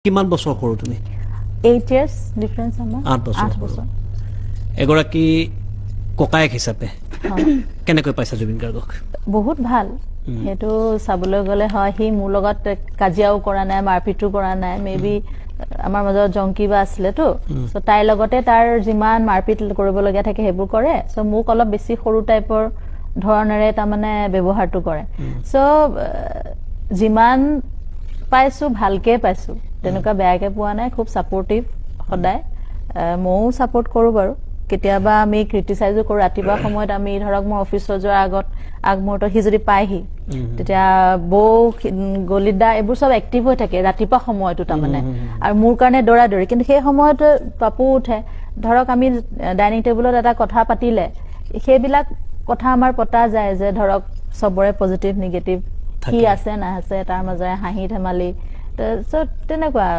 কিমান বছৰ সৰু তুমি 8 years difference আমাৰ 8 বছৰ এগৰাকী ককায়েক হিচাপে কেনেকৈ পাইছা জুবিন গাৰ্গক বহুত ভাল হেতু চাবলৈ গলে হয় হি মোৰ লগত কাজিয়াও কৰা নাই মাৰপিটু কৰা নাই মেবি আমাৰ মাজত জংকি বা আছিলে তো সো তাই লগতে তাৰ যিমান মাৰপিট কৰিব লগা থাকে হেবু কৰে সো মোক অলপ বেছি সৰু টাইপৰ ধৰণৰে তা মানে ব্যৱহাৰটো কৰে সো যিমান পাইছো ভালকে পাইছো তেনেকুৱা বেয়াকে পোৱা নাই খুব সাপোৰ্টিভ সদায় মও সাপোৰ্ট কৰো বাৰু কেতিয়াবা আমি ক্ৰিটিসাইজো কৰো ৰাতিবা সময়ত আমি ধৰক মই অফিচৰ যোৱাৰ আগত আগমুহূৰ্ত হি যদি পাইহি তেতিয়া বৌ গলিদা এবোৰ সব এক্টিভ হৈ থাকে ৰাতিপা সময়টো তা মানে আৰু মোৰ কাৰণে দৰা দৰি কিন্তু সেই সময়ত পাপু উঠে ধৰক আমি ডাইনিং টেবুলত এটা কথা পাতিলে সেইবিলাক কথা আমাৰ পতা যায় যে ধৰক সবৰে পজিটিভ নেগেটিভ কি আছে না আছে তাৰ মাজে হাঁহি ধেমালি তো তেনেকুৱা